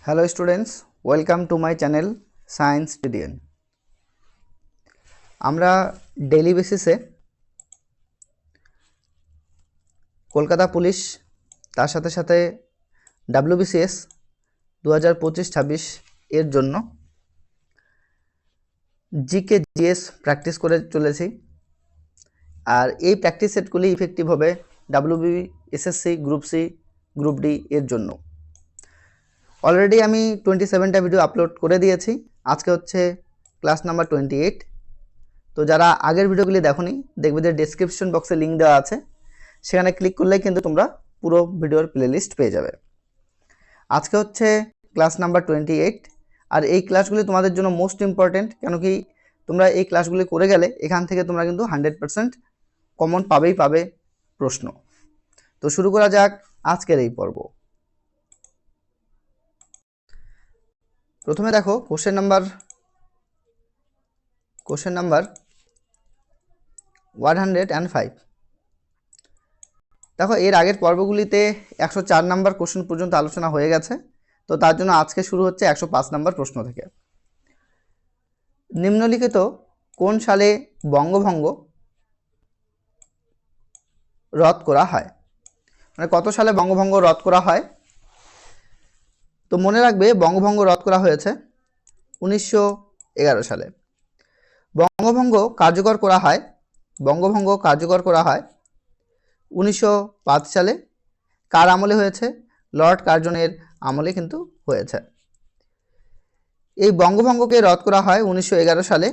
Hello students, welcome to my channel Science TDN. আমরা daily বেসিসে Kolkata police তার সাথে সাথে WBCS 2025-26 এর জন্য জিকে জিএস প্র্যাকটিস করে চলেছি। আর এই প্র্যাকটিস সেটগুলি ইফেক্টিভ হবে WBB, SSC, group C, group D এর জন্য। অলরেডি আমি 27টা ভিডিও আপলোড করে দিয়েছি। আজকে হচ্ছে ক্লাস নাম্বার 28। তো যারা আগের ভিডিওগুলি দেখোনি, দেখবে যে ডেসক্রিপশন বক্সে লিঙ্ক দেওয়া আছে, সেখানে ক্লিক করলেই কিন্তু তোমরা পুরো ভিডিওর প্লেলিস্ট পেয়ে যাবে। আজকে হচ্ছে ক্লাস নাম্বার 28, আর এই ক্লাসগুলি তোমাদের জন্য মোস্ট ইম্পর্টেন্ট। কেন কি তোমরা এই ক্লাসগুলি করে গেলে এখান থেকে তোমরা কিন্তু 100% কমন পাবে প্রশ্ন। তো শুরু করা যাক আজকের এই পর্ব। প্রথমে দেখো কোশ্চেন নাম্বার 105। দেখো এর আগের পর্বগুলিতে 104 নাম্বার কোশ্চেন পর্যন্ত আলোচনা হয়ে গেছে। তো তার জন্য আজকে শুরু হচ্ছে 105 নাম্বার প্রশ্ন থেকে। নিম্নলিখিত কোন সালে বঙ্গভঙ্গ রদ করা হয়? মানে কত সালে বঙ্গভঙ্গ রদ করা হয়? তো মনে রাখবে বঙ্গভঙ্গ রদ করা হয়েছে 1911 সালে। বঙ্গভঙ্গ কার্যকর করা হয় 1905 সালে। কার আমলে হয়েছে? লর্ড কার্জনের আমলে কিন্তু হয়েছে। এই বঙ্গভঙ্গকে রদ করা হয় 1911 সালে।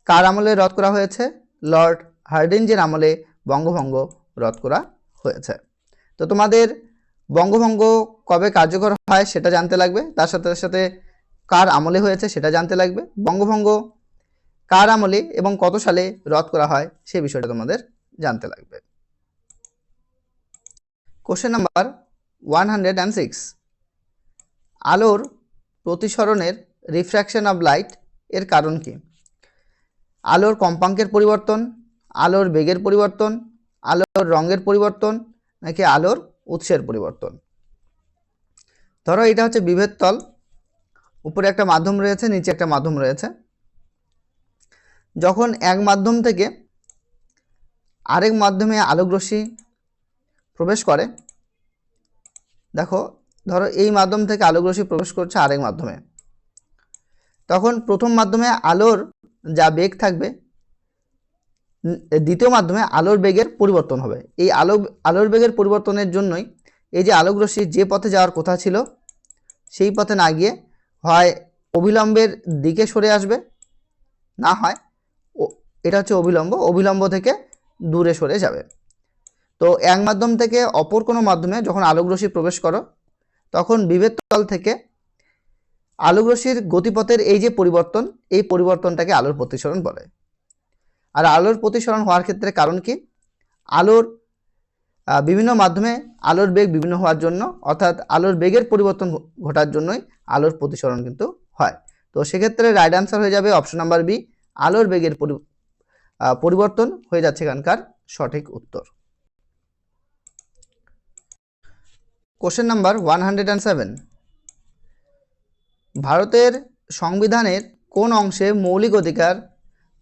কার আমলে রদ করা হয়েছে? লর্ড হার্ডিঞ্জের আমলে বঙ্গভঙ্গ রদ করা হয়েছে। তো তোমাদের বঙ্গভঙ্গ কবে কার্যকর হয় সেটা জানতে লাগবে, তার সাথে সাথে কার আমলে হয়েছে সেটা জানতে লাগবে। বঙ্গভঙ্গ কার আমলে এবং কত সালে রদ করা হয় সে বিষয়টা তোমাদের জানতে লাগবে। Question number 106। আলোর প্রতিসরণের রিফ্র্যাকশন অফ লাইট এর কারণ কি? আলোর কম্পাঙ্কের পরিবর্তন, আলোর বেগের পরিবর্তন, আলোর রঙের পরিবর্তন, নাকি আলোর উৎসের পরিবর্তন? ধরো এটা হচ্ছে বিভেদ তল, উপরে একটা মাধ্যম রয়েছে, নিচে একটা মাধ্যম রয়েছে। যখন এক মাধ্যম থেকে আরেক মাধ্যমে আলোকরশ্মি প্রবেশ করে, দেখো ধরো এই মাধ্যম থেকে আলোকরশ্মি প্রবেশ করছে আরেক মাধ্যমে, তখন প্রথম মাধ্যমে আলোর যা বেগ থাকবে, দ্বিতীয় মাধ্যমে আলোর বেগের পরিবর্তন হবে। এই আলোর বেগের পরিবর্তনের জন্যই এই যে আলোকরশ্মি যে পথে যাওয়ার কথা ছিল সেই পথে না গিয়ে হয় অবিলম্বের দিকে সরে আসবে, না হয় এটা হচ্ছে অবিলম্ব থেকে দূরে সরে যাবে। তো এক মাধ্যম থেকে অপর কোনো মাধ্যমে যখন আলোকরশ্মি প্রবেশ করো, তখন বিভেদ তল থেকে আলোকরশ্মির গতিপথের এই যে পরিবর্তন, এই পরিবর্তনটাকে আলোর প্রতিসরণ বলে। আর আলোর প্রতিসরণ হওয়ার ক্ষেত্রে কারণ কি? আলোর বিভিন্ন মাধ্যমে আলোর বেগ বিভিন্ন হওয়ার জন্য, অর্থাৎ আলোর বেগের পরিবর্তন ঘটার জন্যই আলোর প্রতিসরণ কিন্তু হয়। তো সেক্ষেত্রে রাইট আনসার হয়ে যাবে অপশন নাম্বার বি, আলোর বেগের পরিবর্তন হয়ে যাচ্ছে এখানকার সঠিক উত্তর। Question number 107। ভারতের সংবিধানের কোন অংশে মৌলিক অধিকার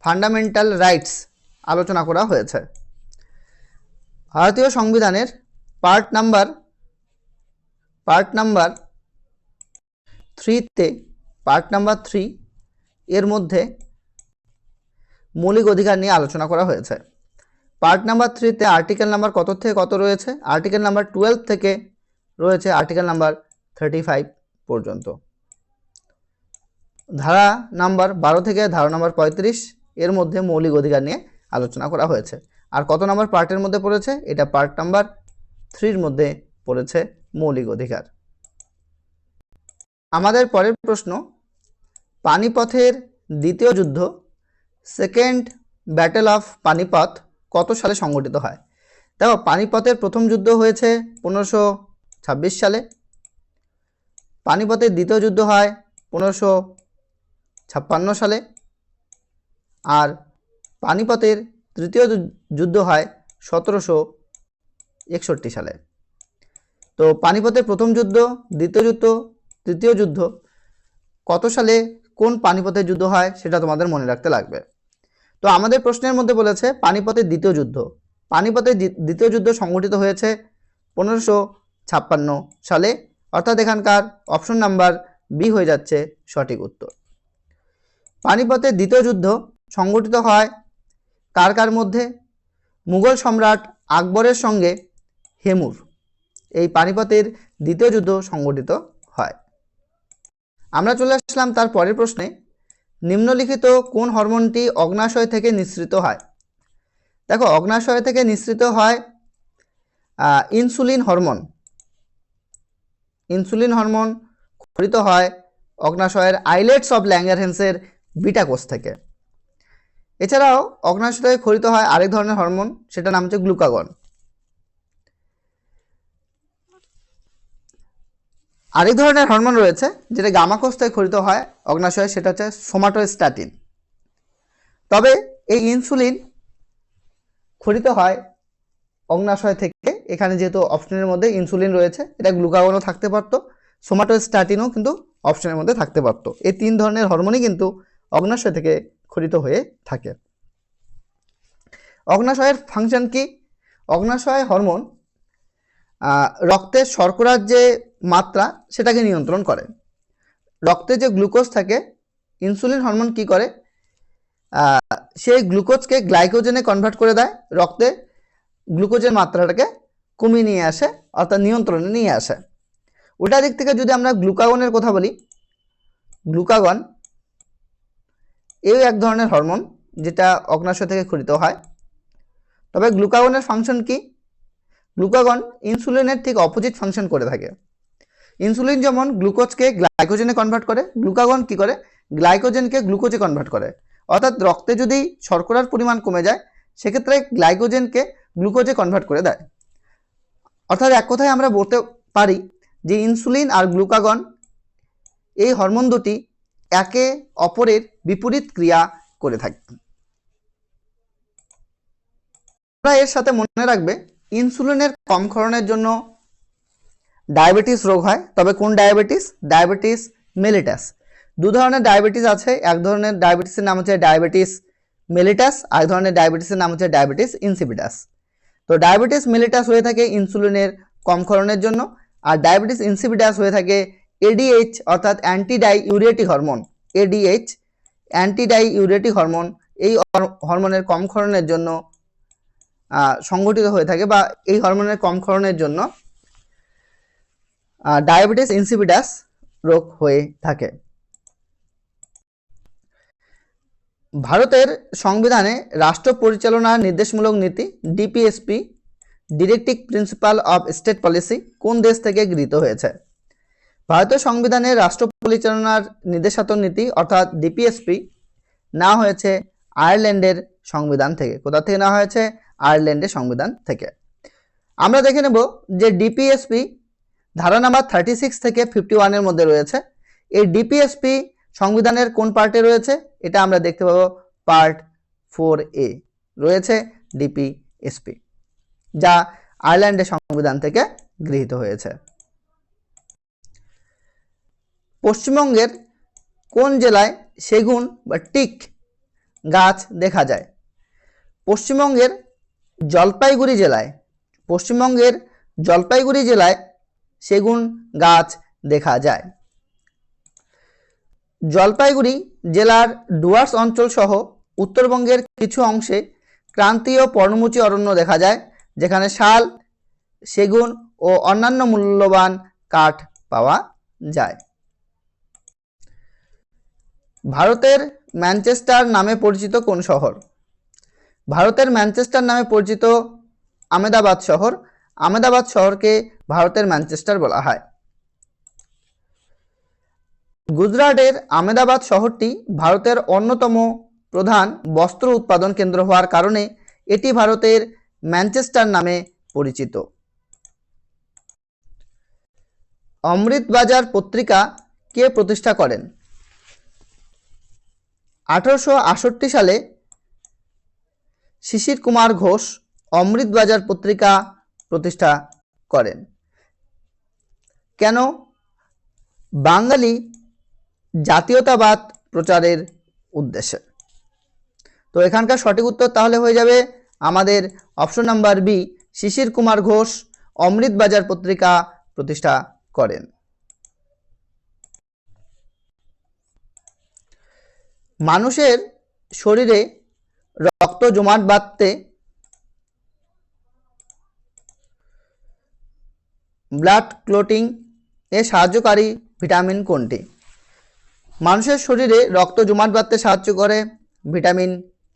ফান্ডামেন্টাল রাইটস আলোচনা করা হয়েছে? ভারতীয় সংবিধানের পার্ট নাম্বার 3 এর মধ্যে মৌলিক অধিকার নিয়ে আলোচনা করা হয়েছে। পার্ট নাম্বার 3-তে আর্টিকেল নাম্বার কত থেকে কত রয়েছে? আর্টিকেল নাম্বার 12 থেকে রয়েছে আর্টিকেল নাম্বার 35 পর্যন্ত। ধারা নাম্বার 12 থেকে ধারা নাম্বার 35 এর মধ্যে মৌলিক অধিকার নিয়ে আলোচনা করা হয়েছে। আর কত নাম্বার পার্টের মধ্যে পড়েছে? এটা পার্ট নাম্বার 3-র মধ্যে পড়েছে মৌলিক অধিকার। আমাদের পরের প্রশ্ন, পানিপথের দ্বিতীয় যুদ্ধ, সেকেন্ড ব্যাটেল অফ পানিপথ কত সালে সংগঠিত হয়? দেখো পানিপথের প্রথম যুদ্ধ হয়েছে 1526 সালে, পানিপথের দ্বিতীয় যুদ্ধ হয় 1556 সালে, আর পানিপথের তৃতীয় যুদ্ধ হয় 1761 সালে। তো পানিপথের প্রথম যুদ্ধ, দ্বিতীয় যুদ্ধ, তৃতীয় যুদ্ধ কত সালে কোন পানিপথের যুদ্ধ হয় সেটা তোমাদের মনে রাখতে লাগবে। তো আমাদের প্রশ্নের মধ্যে বলেছে পানিপথের দ্বিতীয় যুদ্ধ। পানিপথের দ্বিতীয় যুদ্ধ সংঘটিত হয়েছে 1556 সালে, অর্থাৎ এখানকার অপশন নাম্বার বি হয়ে যাচ্ছে সঠিক উত্তর। পানিপথের দ্বিতীয় যুদ্ধ সংঘটিত হয় কার কার মধ্যে? মুঘল সম্রাট আকবরের সঙ্গে হেমুর, এই পানিপথের দ্বিতীয় যুদ্ধ সংঘটিত হয়। আমরা চলে আসলাম তার পরের প্রশ্নে, নিম্নলিখিত কোন হরমোনটি অগ্নাশয় থেকে নিঃসৃত হয়? দেখো, অগ্নাশয় থেকে নিঃসৃত হয় ইনসুলিন হরমোন। ইনসুলিন হরমোন ক্ষরিত হয় অগ্নাশয়ের আইলেটস অফ ল্যাঙ্গারহ্যান্সের বিটা কোষ থেকে। এছাড়াও অগ্নাশয় থেকে ক্ষরিত হয় আরেক ধরনের হরমোন, সেটার নাম হচ্ছে গ্লুকাগন। আরেক ধরনের হরমোন রয়েছে যেটা গামা কোষ থেকে ক্ষরিত হয় অগ্নাশয়ে, সেটা হচ্ছে সোমাটোস্ট্যাটিন। তবে এই ইনসুলিন ক্ষরিত হয় অগ্নাশয় থেকে, এখানে যেহেতু অপশনের মধ্যে ইনসুলিন রয়েছে, এটা গ্লুকাগনও থাকতে পারতো, সোমাটোস্ট্যাটিনও কিন্তু অপশনের মধ্যে থাকতে পারতো। এই তিন ধরনের হরমোনই কিন্তু অগ্নাশয় থেকে ক্ষরিত হয়ে থাকে। অগ্নাশয়ের ফাংশন কি? অগ্নাশয় হরমোন রক্তের শর্করার যে মাত্রা সেটাকে নিয়ন্ত্রণ করে। রক্তে যে গ্লুকোজ থাকে, ইনসুলিন হরমোন কি করে, সেই গ্লুকোজকে গ্লাইকোজেনে কনভার্ট করে দেয়, রক্তে গ্লুকোজের মাত্রাটাকে কমিয়ে নিয়ে আসে, অর্থাৎ নিয়ন্ত্রণে নিয়ে আসে। ওটা দিক থেকে যদি আমরা গ্লুকাগনের কথা বলি, গ্লুকাগন এই এক ধরনের হরমোন যেটা অগ্নাশয় থেকে ক্ষরিত হয়। তবে গ্লুকাগনের ফাংশন কি? গ্লুকাগন ইনসুলিনের ঠিক অপোজিট ফাংশন করে থাকে। ইনসুলিন যেমন গ্লুকোজকে গ্লাইকোজেনে কনভার্ট করে, গ্লুকাগন কি করে, গ্লাইকোজেনকে গ্লুকোজে কনভার্ট করে। অর্থাৎ রক্তে যদি শর্করার পরিমাণ কমে যায়, সেক্ষেত্রে গ্লাইকোজেনকে গ্লুকোজে কনভার্ট করে দেয়। অর্থাৎ এক কথায় আমরা বলতে পারি যে ইনসুলিন আর গ্লুকাগন এই হরমোন দুটি একে অপরের বিপরীত ক্রিয়া করে থাকে। এর সাথে মনে রাখবে, ইনসুলিনের কম ক্ষরণের জন্য ডায়াবেটিস রোগ হয়। তবে কোন ডায়াবেটিস? Diabetes mellitus. দু ধরনের ডায়াবেটিস আছে, এক ধরনের ডায়াবেটিসের নাম হচ্ছে ডায়াবেটিস মেলিটাস, আর এক ধরনের ডায়াবেটিসের নাম হচ্ছে ডায়াবেটিস ইনসিপিটাস। তো ডায়াবেটিস মেলিটাস হয়ে থাকে ইনসুলিনের কম ক্ষরণের জন্য, আর ডায়াবেটিস ইনসিপিটাস হয়ে থাকে এডিএইচ অর্থাৎ antidiuretic hormone. ADH antidiuretic hormone, এই হরমোনের কম ক্ষরণের জন্য সংঘটিত হয়ে থাকে, বা এই হরমোনের কম ক্ষরণের জন্য ডায়াবেটিস ইনসিপিটাস রোগ হয়ে থাকে। ভারতের সংবিধানে রাষ্ট্র পরিচালনার নির্দেশমূলক নীতি DPSP, directive principal of state policy, কোন দেশ থেকে গৃহীত হয়েছে? ভারতীয় সংবিধানে রাষ্ট্র পরিচালনার নির্দেশাত্মক নীতি অর্থাৎ ডিপিএসপি নেওয়া হয়েছে আয়ারল্যান্ডের সংবিধান থেকে। কোথা থেকে নেওয়া হয়েছে? আয়ারল্যান্ডের সংবিধান থেকে। আমরা দেখে নেব যে ডিপিএসপি ধারা নাম্বার 36 থেকে 51-এর মধ্যে রয়েছে। এই ডিপিএসপি সংবিধানের কোন পার্টে রয়েছে? এটা আমরা দেখতে পাবো পার্ট 4A রয়েছে ডিপিএসপি, যা আয়ারল্যান্ডের সংবিধান থেকে গৃহীত হয়েছে। পশ্চিমবঙ্গের কোন জেলায় সেগুন বা টিক গাছ দেখা যায়? পশ্চিমবঙ্গের জলপাইগুড়ি জেলায়, পশ্চিমবঙ্গের জলপাইগুড়ি জেলায় সেগুন গাছ দেখা যায়। জলপাইগুড়ি জেলার ডুয়ার্স অঞ্চল সহ উত্তরবঙ্গের কিছু অংশে ক্রান্তীয় পর্ণমোচী অরণ্য দেখা যায়, যেখানে শাল, সেগুন ও অন্যান্য মূল্যবান কাঠ পাওয়া যায়। ভারতের ম্যানচেস্টার নামে পরিচিত কোন শহর? ভারতের ম্যানচেস্টার নামে পরিচিত আহমেদাবাদ শহর। আহমেদাবাদ শহরকে ভারতের ম্যানচেস্টার বলা হয়। গুজরাটের আহমেদাবাদ শহরটি ভারতের অন্যতম প্রধান বস্ত্র উৎপাদন কেন্দ্র হওয়ার কারণে এটি ভারতের ম্যানচেস্টার নামে পরিচিত। অমৃতবাজার পত্রিকা কে প্রতিষ্ঠা করেন? 1868 সালে শিশির কুমার ঘোষ অমৃতবাজার পত্রিকা প্রতিষ্ঠা করেন। কেন? বাঙালি জাতীয়তাবাদ প্রচারের উদ্দেশ্যে। তো এখানকার সঠিক উত্তর তাহলে হয়ে যাবে আমাদের অপশন নাম্বার বি, শিশির কুমার ঘোষ অমৃতবাজার পত্রিকা প্রতিষ্ঠা করেন। মানুষের শরীরে রক্ত জমাট বাঁধতে ব্লাড ক্লটিং এ সাহায্যকারী ভিটামিন কোনটি? মানুষের শরীরে রক্ত জমাট বাঁধতে সাহায্য করে ভিটামিন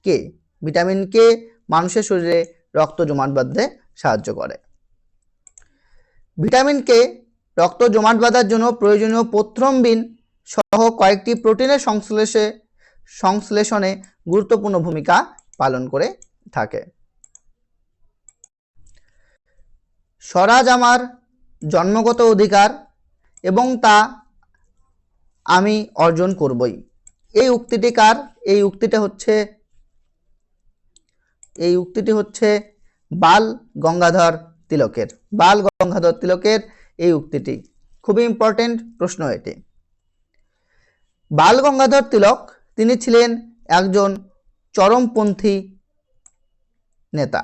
কে। ভিটামিন কে মানুষের শরীরে রক্ত জমাট বাঁধতে সাহায্য করে। ভিটামিন কে রক্ত জমাট বাঁধার জন্য প্রয়োজনীয় প্রথ্রম্বিন সহ কয়েকটি প্রোটিনের সংশ্লেষণে গুরুত্বপূর্ণ ভূমিকা পালন করে থাকে। স্বরাজ আমার জন্মগত অধিকার এবং তা আমি অর্জন করবই। এই উক্তিটি কার? এই উক্তিটি হচ্ছে বাল গঙ্গাধর তিলকের। বাল গঙ্গাধর তিলকের এই উক্তিটি খুবই ইম্পর্টেন্ট প্রশ্ন এটি। বাল গঙ্গাধর তিলক তিনি ছিলেন একজন চরমপন্থী নেতা।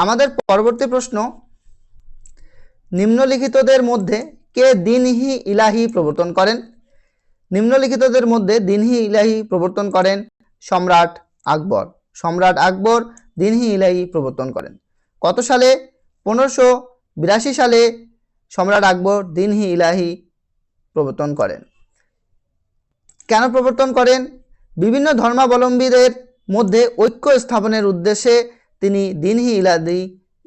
আমাদের পরবর্তী প্রশ্ন, নিম্নলিখিতদের মধ্যে কে দিন-ই ইলাহি প্রবর্তন করেন? নিম্নলিখিতদের মধ্যে দিন-ই ইলাহি প্রবর্তন করেন সম্রাট আকবর। সম্রাট আকবর দিন-ই ইলাহি প্রবর্তন করেন। কত সালে? 1582 সালে সম্রাট আকবর দিন-ই ইলাহি প্রবর্তন করেন। কেন প্রবর্তন করেন? বিভিন্ন ধর্মাবলম্বীদের মধ্যে ঐক্য স্থাপনের উদ্দেশ্যে তিনি দিন-ই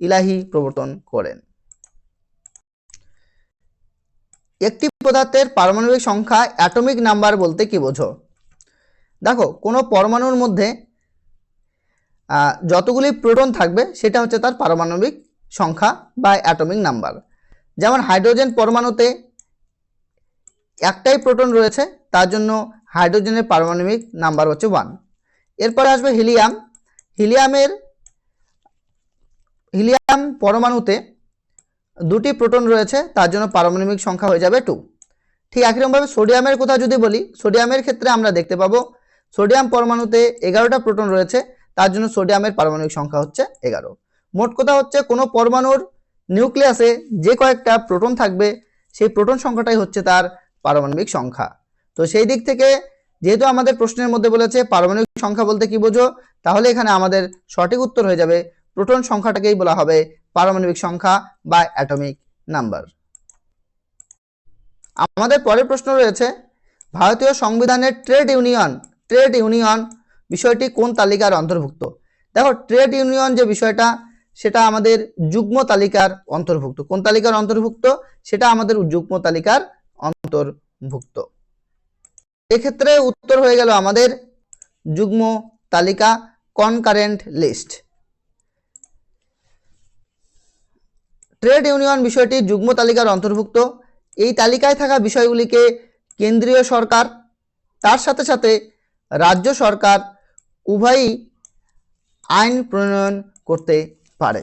ইলাহি প্রবর্তন করেন। একটি পদার্থের পারমাণবিক সংখ্যা অ্যাটমিক নাম্বার বলতে কি বোঝো? দেখো, কোনো পরমাণুর মধ্যে যতগুলি প্রোটন থাকবে সেটা হচ্ছে তার পারমাণবিক সংখ্যা বা অ্যাটমিক নাম্বার। যেমন হাইড্রোজেন পরমাণুতে একটাই প্রোটন রয়েছে, তার জন্য হাইড্রোজেনের পারমাণবিক নাম্বার হচ্ছে 1। এরপরে আসবে হিলিয়াম। হিলিয়াম পরমাণুতে দুটি প্রোটন রয়েছে, তার জন্য পারমাণবিক সংখ্যা হয়ে যাবে 2। ঠিক একইরকমভাবে সোডিয়ামের কথা যদি বলি, সোডিয়ামের ক্ষেত্রে আমরা দেখতে পাবো সোডিয়াম পরমাণুতে 11টা প্রোটন রয়েছে, তার জন্য সোডিয়ামের পারমাণবিক সংখ্যা হচ্ছে 11। মোট কথা হচ্ছে কোনো পরমাণুর নিউক্লিয়াসে যে কয়েকটা প্রোটন থাকবে সেই প্রোটন সংখ্যাটাই হচ্ছে তার পারমাণবিক সংখ্যা। তো সেই দিক থেকে যেহেতু আমাদের প্রশ্নের মধ্যে বলেছে পারমাণবিক সংখ্যা বলতে কি বোঝো, তাহলে এখানে আমাদের সঠিক উত্তর হয়ে যাবে প্রোটন সংখ্যাটাকেই বলা হবে পারমাণবিক সংখ্যা বা অ্যাটমিক নাম্বার। আমাদের পরের প্রশ্ন রয়েছে, ভারতীয় সংবিধানের ট্রেড ইউনিয়ন বিষয়টি কোন তালিকার অন্তর্ভুক্ত? দেখো, ট্রেড ইউনিয়ন যে বিষয়টা সেটা আমাদের যুগ্ম তালিকার অন্তর্ভুক্ত। কোন তালিকার অন্তর্ভুক্ত? সেটা আমাদের যুগ্ম তালিকার অন্তর্ভুক্ত। এক্ষেত্রে উত্তর হয়ে গেল আমাদের যুগ্ম তালিকা, কনকারেন্ট লিস্ট। ট্রেড ইউনিয়ন বিষয়টি যুগ্ম তালিকার অন্তর্ভুক্ত। এই তালিকায় থাকা বিষয়গুলিকে কেন্দ্রীয় সরকার তার সাথে সাথে রাজ্য সরকার উভয়ই আইন প্রণয়ন করতে পারে।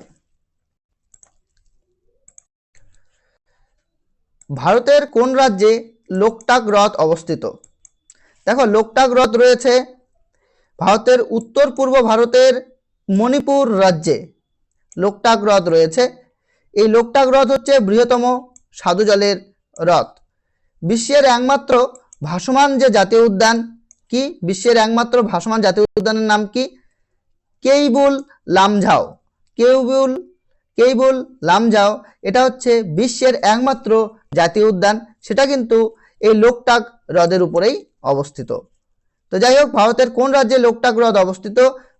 ভারতের কোন রাজ্যে লোকটাক হ্রদ অবস্থিত? দেখো, লোকটাক হ্রদ রয়েছে ভারতের উত্তর পূর্ব ভারতের মণিপুর রাজ্যে লোকটাক হ্রদ রয়েছে। এই লোকটাক হ্রদ হচ্ছে বৃহত্তম স্বাদু জলের হ্রদ। বিশ্বের একমাত্র ভাসমান যে জাতীয় উদ্যান কি? বিশ্বের একমাত্র ভাসমান জাতীয় উদ্যানের নাম কি? কেইবুল লামজাও। এটা হচ্ছে বিশ্বের একমাত্র জাতীয় উদ্যান, সেটা কিন্তু এই লোকটাক হ্রদের উপরেই অবস্থিত। তো যাই হোক, ভারতের কোন রাজ্যে লোকটাক হ্রদ অবস্থিত?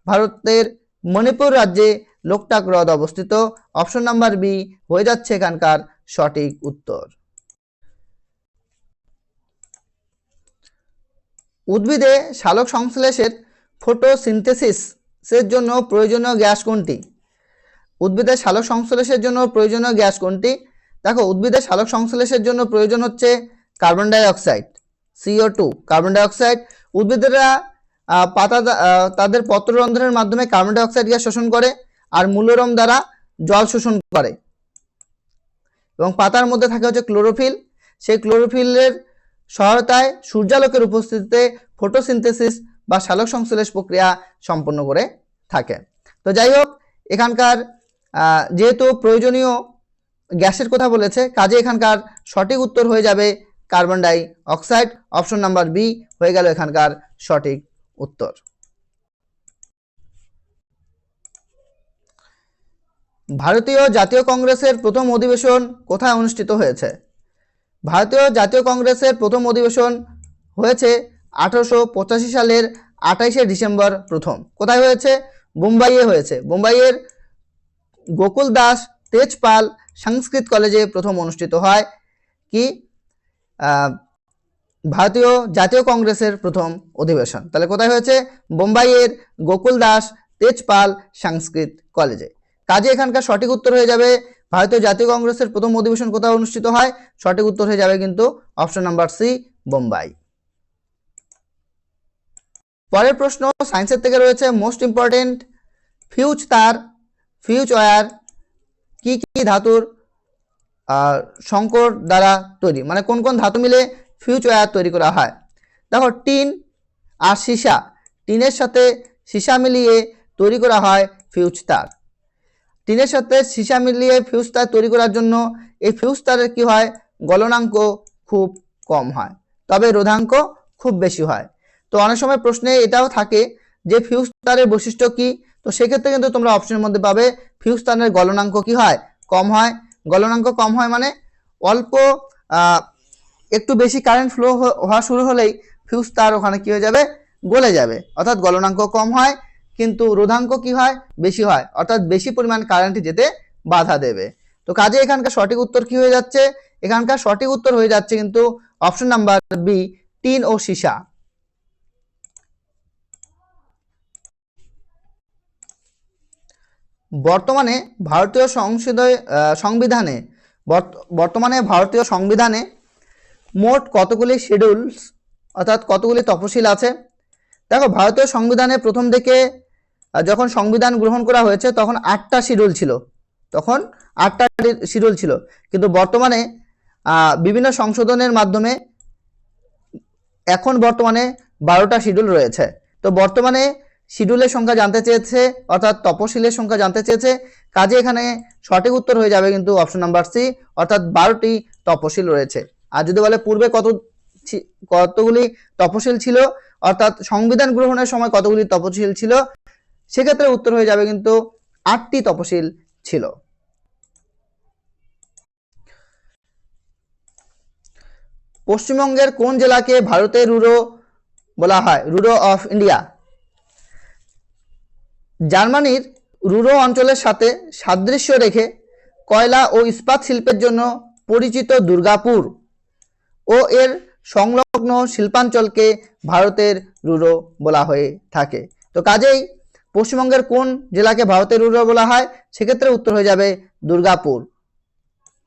ভারতের মণিপুর রাজ্যে লোকটাক হ্রদ অবস্থিত। অপশন নাম্বার বি হয়ে যাচ্ছে এখানকার সঠিক উত্তর। উদ্ভিদে সালোক সংশ্লেষের ফটোসিনথেসিসের জন্য প্রয়োজনীয় গ্যাস কোনটি? উদ্ভিদের সালোক সংশ্লেষের জন্য প্রয়োজনীয় গ্যাস কোনটি? দেখো, উদ্ভিদের সালোক সংশ্লেষের জন্য প্রয়োজন হচ্ছে carbon die oxide, CO2। Carbon die oxide উদ্ভিদেরা তাদের পত্ররন্ধ্রের মাধ্যমে কার্বন ডাই অক্সাইড গ্যাস শোষণ করে আর মূলরম দ্বারা জল শোষণ করে। এবং পাতার মধ্যে থাকে হচ্ছে ক্লোরোফিল। সেই ক্লোরোফিলের সহায়তায় সূর্যালোকের উপস্থিতিতে ফটোসিনথেসিস বা সালোক সংশ্লেষ প্রক্রিয়া সম্পন্ন করে থাকে। তো যাই হোক, এখানকার যেহেতু প্রয়োজনীয় গ্যাসের কথা বলেছে, কাজে এখানকার সঠিক উত্তর হয়ে যাবে carbon die oxide. Option number B হয়ে গেল এখানকার সঠিক উত্তর। ভারতীয় জাতীয় কংগ্রেসের প্রথম অধিবেশন কোথায় অনুষ্ঠিত হয়েছে? ভারতীয় জাতীয় কংগ্রেসের প্রথম অধিবেশন হয়েছে 1885 সালের 28শে ডিসেম্বর প্রথম। কোথায় হয়েছে? মুম্বাইয়ে হয়েছে। মুম্বাইয়ের গোকুল দাস তেজপাল সংস্কৃত কলেজে প্রথম অনুষ্ঠিত হয় কি ভারতীয় জাতীয় কংগ্রেসের প্রথম অধিবেশন। তাহলে কোথায় হয়েছে? মুম্বাইয়ের গোকুল দাস তেজপাল সংস্কৃত কলেজে। কাজে এখানকার সঠিক উত্তর হয়ে যাবে ভারতীয় জাতীয় কংগ্রেসের প্রথম অধিবেশন কোথায় অনুষ্ঠিত হয়? সঠিক উত্তর হয়ে যাবে কিন্তু অপশন নাম্বার সি, মুম্বাই। পরের প্রশ্ন সায়েন্সের থেকে রয়েছে, মোস্ট ইম্পর্টেন্ট ফিউজ তার, ফিউজ ওয়্যার কি কি ধাতুর সংকর দ্বারা তৈরি, মানে কোন কোন ধাতু মিলে ফিউজ ওয়্যার তৈরি করা হয়? দেখো, টিন আর সীসা, টিনের সাথে সীসা মিলিয়ে তৈরি করা হয় ফিউজ তার। টিনের সাথে সীসা মিলিয়ে ফিউজ তার তৈরি করার জন্য এই ফিউজ তারের কি হয়? গলনাঙ্ক খুব কম হয়, তবে রোধাঙ্ক খুব বেশি হয়। তো অনেক সময় প্রশ্নে এটাও থাকে যে ফিউজ তারের বৈশিষ্ট্য কি, তো সেক্ষেত্রে কিন্তু তোমরা অপশনের মধ্যে পাবে ফিউজ তারের গলনাঙ্ক কি হয়? কম হয়। গলনাঙ্ক কম হয় মানে অল্প একটু বেশি কারেন্ট ফ্লো হওয়া শুরু হলেই ফিউজ তার ওখানে কি হয়ে যাবে? গলে যাবে। অর্থাৎ গলনাঙ্ক কম হয় কিন্তু রোধাঙ্ক কি হয়? বেশি হয়, অর্থাৎ বেশি পরিমাণ কারেন্ট যেতে বাধা দেবে। তো কাজে এখানকার সঠিক উত্তর কি হয়ে যাচ্ছে? এখানকার সঠিক উত্তর হয়ে যাচ্ছে কিন্তু অপশন নাম্বার বি, টিন ও সীসা। বর্তমানে ভারতীয় সংবিধানে মোট কতগুলি শিডিউলস অর্থাৎ কতগুলি তফসিল আছে? দেখো, ভারতীয় সংবিধানে প্রথম থেকে যখন সংবিধান গ্রহণ করা হয়েছে তখন 8টা শিডিউল ছিল, কিন্তু বর্তমানে বিভিন্ন সংশোধনের মাধ্যমে এখন বর্তমানে 12টা শিডিউল রয়েছে। তো বর্তমানে শিডিউলের সংখ্যা জানতে চেয়েছে, অর্থাৎ তপশিলের সংখ্যা জানতে চেয়েছে, কাজে এখানে সঠিক উত্তর হয়ে যাবে কিন্তু অপশন নাম্বার সি, অর্থাৎ 12টি তপশিল রয়েছে। আর যদি বলে পূর্বে কতগুলি তপশিল ছিল, অর্থাৎ সংবিধান গ্রহণের সময় কতগুলি তপশিল ছিল, সেক্ষেত্রে উত্তর হয়ে যাবে কিন্তু 8টি তপশিল ছিল। পশ্চিমবঙ্গের কোন জেলাকে ভারতের রুরো বলা হয়? রুরো অফ ইন্ডিয়া। জার্মানির রুরো অঞ্চলের সাথে সাদৃশ্য রেখে কয়লা ও ইস্পাত শিল্পের জন্য পরিচিত দুর্গাপুর ও এর সংলগ্ন শিল্পাঞ্চলকে ভারতের রুরো বলা হয়ে থাকে। তো কাজেই পশ্চিমবঙ্গের কোন জেলাকে ভারতের রুরো বলা হয়? সেক্ষেত্রে উত্তর হয়ে যাবে দুর্গাপুর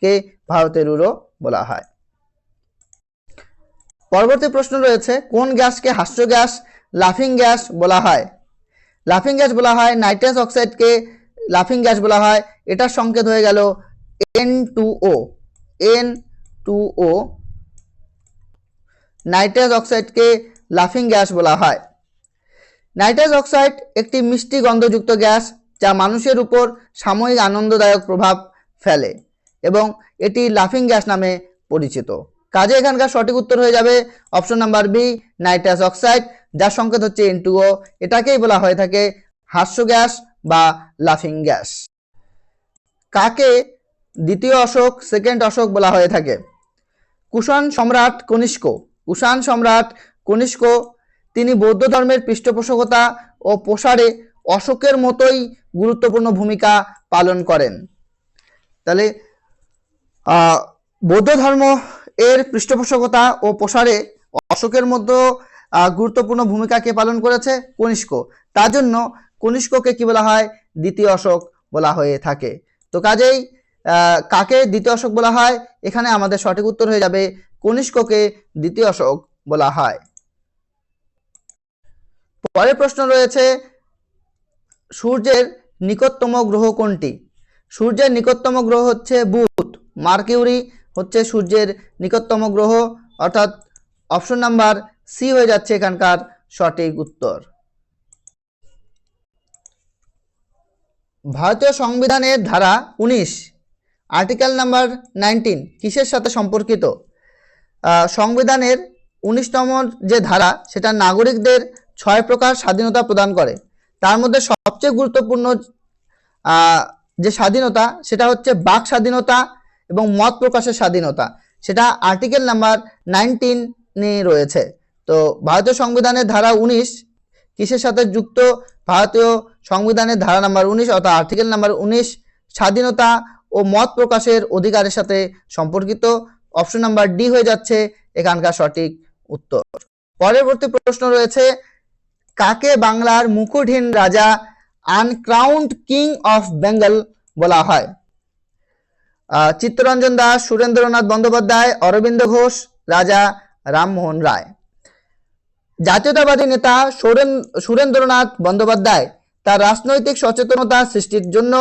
কে ভারতের রুরো বলা হয়। পরবর্তী প্রশ্ন রয়েছে, কোন গ্যাসকে হাস্য গ্যাস, লাফিং গ্যাস বলা হয়? লাফিং গ্যাস বলা হয় নাইট্রাস অক্সাইডকে লাফিং গ্যাস বলা হয়। এটার সংকেত হয়ে গেল N2O। নাইট্রাস অক্সাইডকে লাফিং গ্যাস বলা হয়। নাইট্রাস অক্সাইড একটি মিষ্টি গন্ধযুক্ত গ্যাস যা মানুষের উপর সাময়িক আনন্দদায়ক প্রভাব ফেলে এবং এটি লাফিং গ্যাস নামে পরিচিত। কাজে এখানকার সঠিক উত্তর হয়ে যাবে option number B, nitrous oxide, যার সংকেত হচ্ছে N2O। এটাকেই বলা হয়ে থাকে হাস্য গ্যাস বা লাফিং গ্যাস। কাকে দ্বিতীয় অশোক, সেকেন্ড অশোক বলা হয়ে থাকে? কুষাণ সম্রাট কনিষ্ক তিনি বৌদ্ধ ধর্মের পৃষ্ঠপোষকতা ও প্রসারে অশোকের মতোই গুরুত্বপূর্ণ ভূমিকা পালন করেন। তাহলে বৌদ্ধ ধর্ম এর পৃষ্ঠপোষকতা ও প্রসারে অশোকের মতো গুরুত্বপূর্ণ ভূমিকা কে পালন করেছে? কনিষ্ক। তার জন্য কনিষ্ককে কি বলা হয়? দ্বিতীয় অশোক বলা হয়ে থাকে। তো কাজেই কাকে দ্বিতীয় অশোক বলা হয়? এখানে আমাদের সঠিক উত্তর হয়ে যাবে কনিষ্ককে দ্বিতীয় অশোক বলা হয়। পরের প্রশ্ন রয়েছে, সূর্যের নিকটতম গ্রহ কোনটি? সূর্যের নিকটতম গ্রহ হচ্ছে বুধ, মার্কিউরি হচ্ছে সূর্যের নিকটতম গ্রহ, অর্থাৎ অপশন নাম্বার সি হয়ে যাচ্ছে এখানকার সঠিক উত্তর। ভারতীয় সংবিধানের ধারা 19 আর্টিকেল নাম্বার 19 কিসের সাথে সম্পর্কিত? সংবিধানের 19তম যে ধারা সেটা নাগরিকদের 6 প্রকার স্বাধীনতা প্রদান করে। তার মধ্যে সবচেয়ে গুরুত্বপূর্ণ যে স্বাধীনতা সেটা হচ্ছে বাক স্বাধীনতা এবং মত প্রকাশের স্বাধীনতা, সেটা আর্টিকেল নাম্বার 19 রয়েছে। তো ভারতীয় সংবিধানের ধারা 19 কিসের সাথে যুক্ত? ভারতীয় সংবিধানের ধারা নাম্বার 19 অর্থাৎ আর্টিকেল নাম্বার 19 স্বাধীনতা ও মত প্রকাশের অধিকারের সাথে সম্পর্কিত। অপশন নাম্বার ডি হয়ে যাচ্ছে এখানকার সঠিক উত্তর। পরবর্তী প্রশ্ন রয়েছে, কাকে বাংলার মুকুটহীন রাজা আনক্রাউন্ড কিং অফ বেঙ্গল বলা হয়? চিত্তরঞ্জন দাস, সুরেন্দ্রনাথ বন্দ্যোপাধ্যায়, অরবিন্দ ঘোষ, রাজা রামমোহন রায়। জাতীয়তাবাদী নেতা সুরেন্দ্রনাথ বন্দ্যোপাধ্যায় তার রাজনৈতিক সচেতনতা সৃষ্টির জন্য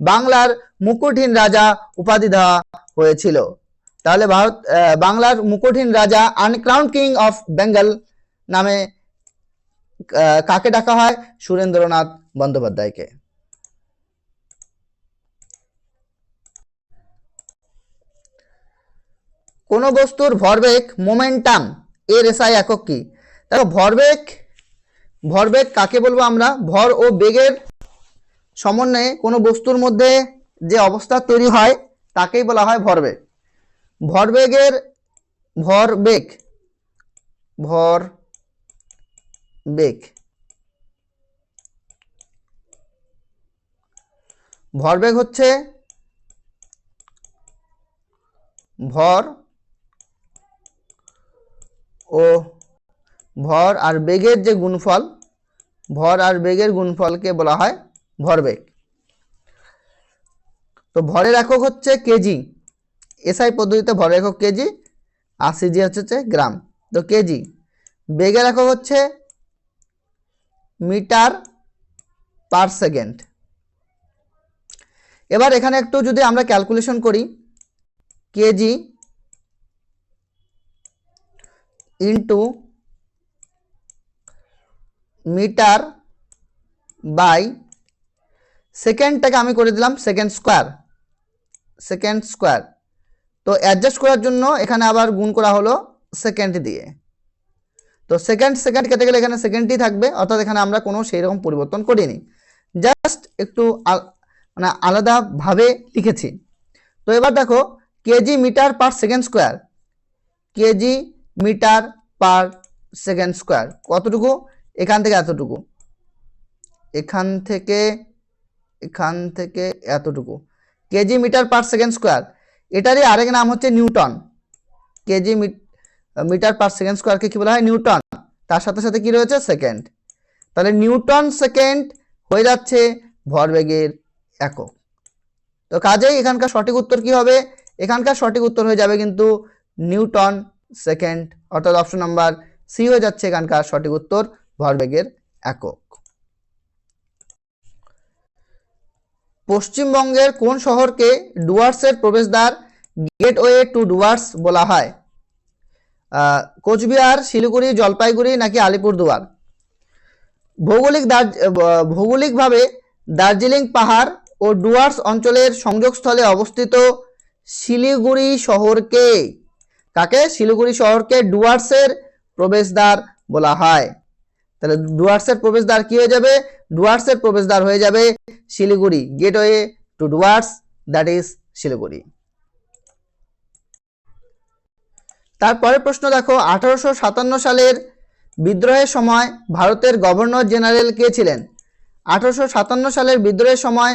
বাংলার মুকুটহীন রাজা উপাধি দেওয়া হয়েছিল। তাহলে বাংলার মুকুটহীন রাজা আনক্রাউন্ড কিং অফ বেঙ্গল নামে কাকে ডাকা হয়? সুরেন্দ্রনাথ বন্দ্যোপাধ্যায়কে। কোন বস্তুর ভরবেগ মোমেন্টাম এর এসআই একক কি? দেখো ভরবেগ কাকে বলবো আমরা? ভর ও বেগের সমন্বয়ে কোনো বস্তুর মধ্যে যে অবস্থা তৈরি হয় তাকেই বলা হয় ভরবেগ। ভরবেগ হচ্ছে ভর আর বেগের যে গুণফল, ভর আর বেগের গুণফলকে বলা হয় ভরবেগ। তো ভরের একক হচ্ছে কেজি, এসআই পদ্ধতিতে ভরের একক কেজি, আর সিজি হচ্ছে গ্রাম। তো কেজি। বেগের একক হচ্ছে মিটার পার সেকেন্ড। এবার এখানে একটু যদি আমরা ক্যালকুলেশন করি, কেজি ইন্টু মিটার বাই সেকেন্ডটাকে আমি করে দিলাম সেকেন্ড স্কোয়ার। তো অ্যাডজাস্ট করার জন্য এখানে আবার গুণ করা হলো সেকেন্ড দিয়ে। তো সেকেন্ড কেটে গেলে এখানে সেকেন্ডই থাকবে, অর্থাৎ এখানে আমরা কোনো সেই রকম পরিবর্তন করিনি, জাস্ট একটু মানে আলাদাভাবে লিখেছি। তো এবার দেখো, KG metre per second square, KG metre per second square কতটুকু? এখান থেকে এতটুকু, এখান থেকে এতটুকু, KG metre per second square. এটারই আরেক নাম হচ্ছে newton. KG metre per second স্কোয়ারকে কি বলা হয়? নিউটন। তার সাথে সাথে কি রয়েছে? সেকেন্ড। তাহলে নিউটন সেকেন্ড হয়ে যাচ্ছে ভরবেগের একক। তো কাজেই এখানকার সঠিক উত্তর কি হবে? এখানকার সঠিক উত্তর হয়ে যাবে কিন্তু নিউটন সেকেন্ড, অর্থাৎ অপশন নাম্বার সি হয়ে যাচ্ছে এখানকার সঠিক উত্তর, ভরবেগের একক। পশ্চিমবঙ্গের কোন শহরকে ডুয়ার্সের প্রবেশদ্বার গেটওয়ে টু ডুয়ার্স বলা হয়? কোচবিহার, শিলিগুড়ি, জলপাইগুড়ি নাকি আলিপুরদুয়ার? ভৌগোলিকভাবে দার্জিলিং পাহাড় ও ডুয়ার্স অঞ্চলের সংযোগস্থলে অবস্থিত শিলিগুড়ি শহরকে, কাকে? শিলিগুড়ি শহরকে ডুয়ার্সের প্রবেশদ্বার বলা হয়। তাহলে ডুয়ার্সের প্রবেশদ্বার কি হয়ে যাবে? ডুয়ার্সের প্রবেশদ্বার হয়ে যাবে Siliguri, gateway to Dooars, that is Siliguri. তারপরের প্রশ্ন দেখো, 1857 সালের বিদ্রোহের সময় ভারতের গভর্নর জেনারেল কে ছিলেন? 1857 সালের বিদ্রোহের সময়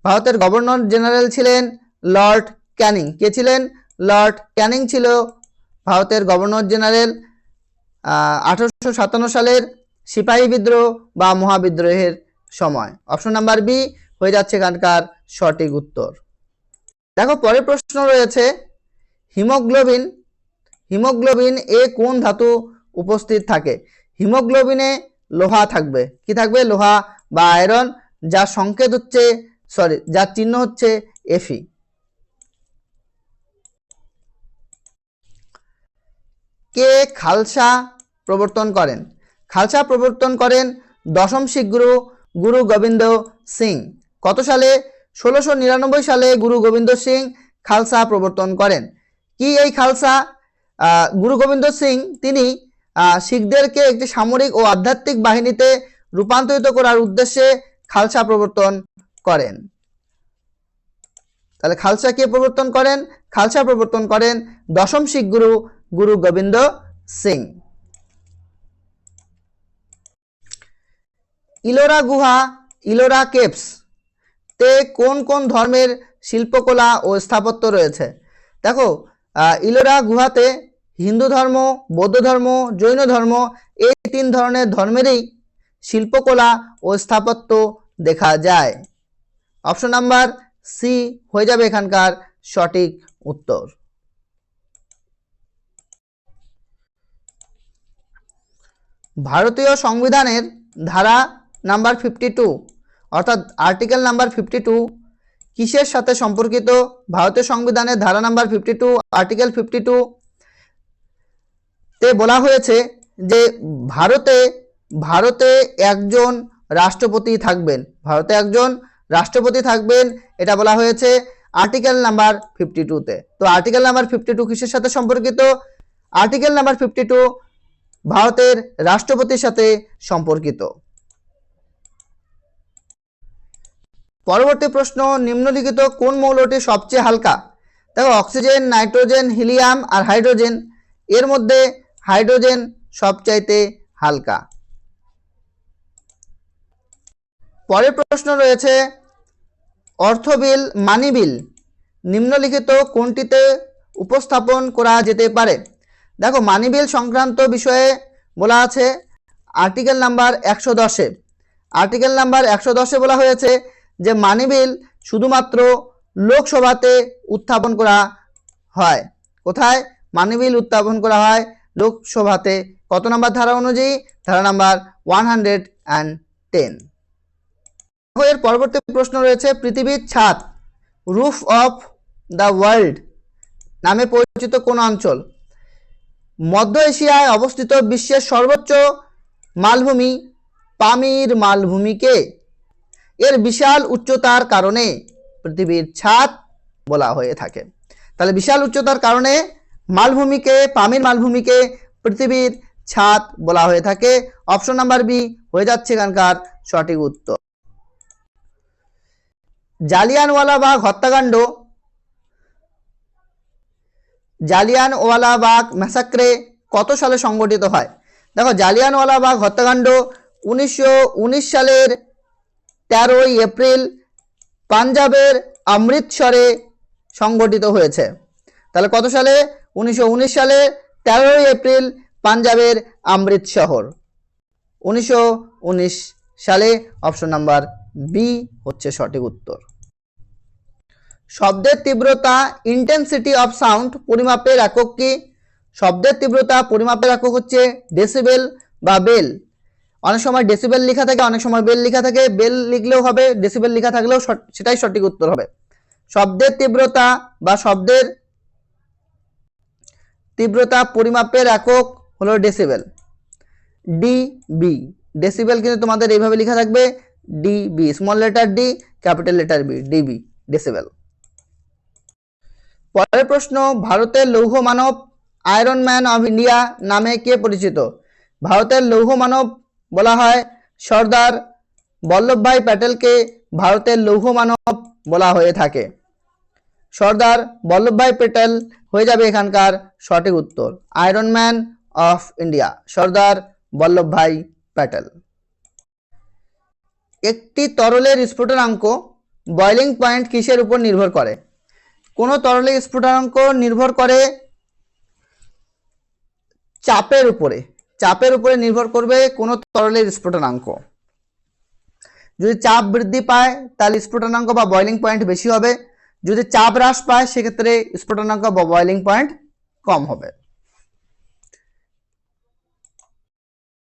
ভারতের গভর্নর জেনারেল ছিলেন লর্ড ক্যানিং। কে ছিলেন? লর্ড ক্যানিং ছিল ভারতের গভর্নর জেনারেল 1857 সালের সিপাহী বিদ্রোহ বা মহাবিদ্রোহের সময়। অপশন নাম্বার বি হয়ে যাচ্ছে এখানকার সঠিক উত্তর। দেখো পরের প্রশ্ন রয়েছে, হিমোগ্লোবিন এ কোন ধাতু উপস্থিত থাকে? হিমোগ্লোবিনে লোহা থাকবে। কি থাকবে? লোহা বা আয়রন, যার সংকেত হচ্ছে যার চিহ্ন হচ্ছে এফি। কে খালসা প্রবর্তন করেন? খালসা প্রবর্তন করেন দশম শিখ গুরু গুরু গোবিন্দ সিং। কত সালে? 1699 সালে গুরু গোবিন্দ সিং খালসা প্রবর্তন করেন। কি এই খালসা? গুরু গোবিন্দ সিং তিনি শিখদেরকে একটি সামরিক ও আধ্যাত্মিক বাহিনীতে রূপান্তরিত করার উদ্দেশ্যে খালসা প্রবর্তন করেন। তাহলে খালসা কে প্রবর্তন করেন? খালসা প্রবর্তন করেন দশম শিখ গুরু গুরু গোবিন্দ সিং। ইলোরা গুহা, ইলোরা কেভস তে কোন কোন ধর্মের শিল্পকলা ও স্থাপত্য রয়েছে? দেখো, ইলোরা গুহাতে হিন্দু ধর্ম, বৌদ্ধ ধর্ম, জৈন ধর্ম এই 3 ধরনের ধর্মেরই শিল্পকলা ও স্থাপত্য দেখা যায়। অপশন নাম্বার সি হয়ে যাবে এখানকার সঠিক উত্তর। ভারতীয় সংবিধানের ধারা নাম্বার 52 অর্থাৎ আর্টিকেল নাম্বার 52 কিসের সাথে সম্পর্কিত? ভারতীয় সংবিধানের ধারা নাম্বার 52 আর্টিকেল 52 তে বলা হয়েছে যে ভারতে একজন রাষ্ট্রপতি থাকবেন। ভারতে একজন রাষ্ট্রপতি থাকবেন, এটা বলা হয়েছে আর্টিকেল নাম্বার 52 তে। তো আর্টিকেল নাম্বার 52 কিসের সাথে সম্পর্কিত? আর্টিকেল নাম্বার 52 ভারতের রাষ্ট্রপতির সাথে সম্পর্কিত। পরবর্তী প্রশ্ন, নিম্নলিখিত কোন মৌলটি সবচেয়ে হালকা? দেখো, অক্সিজেন, নাইট্রোজেন, হিলিয়াম আর হাইড্রোজেন, এর মধ্যে হাইড্রোজেন সবচাইতে হালকা। পরের প্রশ্ন রয়েছে, অর্থবিল, মানি বিল নিম্নলিখিত কোনটিতে উপস্থাপন করা যেতে পারে? দেখো, মানি বিল সংক্রান্ত বিষয়ে বলা আছে আর্টিকেল নাম্বার 110-এ। আর্টিকেল নাম্বার 110-এ বলা হয়েছে যে মানি বিল শুধুমাত্র লোকসভাতে উত্থাপন করা হয়। কোথায় মানি বিল উত্থাপন করা হয়? লোকসভাতে। কত নাম্বার ধারা অনুযায়ী? ধারা নাম্বার 110। এর পরবর্তী প্রশ্ন রয়েছে, পৃথিবীর ছাদ, রুফ অফ দ্য ওয়ার্ল্ড নামে পরিচিত কোন অঞ্চল? মধ্য এশিয়ায় অবস্থিত বিশ্বের সর্বোচ্চ মালভূমি পামির মালভূমিকে এর বিশাল উচ্চতার কারণে পৃথিবীর ছাদ বলা হয়ে থাকে। তাহলে বিশাল উচ্চতার কারণে মালভূমিকে, পামির মালভূমিকে পৃথিবীর ছাদ বলা হয়ে থাকে। অপশন নাম্বার বি হয়ে যাচ্ছে এখানকার সঠিক উত্তর। জালিয়ানওয়ালাবাগ হত্যাকাণ্ড, জালিয়ানওয়ালাবাগ ম্যাসাক্রে কত সালে সংগঠিত হয়? দেখো, জালিয়ানওয়ালাবাগ হত্যাকাণ্ড 1919 সালের 13ই এপ্রিল পাঞ্জাবের অমৃতসরে সংগঠিত হয়েছে। তাহলে কত সালে? 1919 সালে 13ই এপ্রিল পাঞ্জাবের অমৃতসর, 1919 সালে। অপশন নাম্বার বি হচ্ছে সঠিক উত্তর। শব্দের তীব্রতা, ইন্টেন্সিটি অফ সাউন্ড পরিমাপের একক কি? শব্দের তীব্রতা পরিমাপের একক হচ্ছে ডেসিবেল বা বেল। অনেক সময় ডেসিবেল লেখা থাকে, অনেক সময় বেল লেখা থাকে। বেল লিখলেও হবে, ডেসিবেল লেখা থাকলেও সেটাই সঠিক উত্তর হবে। শব্দের তীব্রতা বা শব্দের তীব্রতা পরিমাপের একক হলো ডেসিবেল, ডিবি। ডেসিবেল কিন্তু তোমাদের এইভাবে লেখা থাকবে, DB, small letter D, capital letter B, DB, decibel. পরের প্রশ্ন, ভারতের লৌহ মানব, আয়রন ম্যান অফ ইন্ডিয়া নামে কে পরিচিত? ভারতের লৌহ মানব বলা হয় সর্দার বল্লভভাই প্যাটেলকে ভারতের লৌহ মানব বলা হয়ে থাকে। সর্দার বল্লভভাই প্যাটেল হয়ে যাবে এখানকার সঠিক উত্তর। Iron man of India Sardar Vallabhbhai Patel. একটি তরলের স্ফুটনাঙ্ক বয়লিং পয়েন্ট কিসের উপর নির্ভর করে? কোন তরলের স্ফুটনাঙ্ক নির্ভর করে চাপের উপরে। চাপের উপরে নির্ভর করবে কোন তরলের স্ফুটনাঙ্ক। যদি চাপ বৃদ্ধি পায় তাহলে স্ফুটনাঙ্ক বা বয়লিং পয়েন্ট বেশি হবে, যদি চাপ হ্রাস পায় সেক্ষেত্রে স্ফুটনাঙ্ক বা বয়লিং পয়েন্ট কম হবে।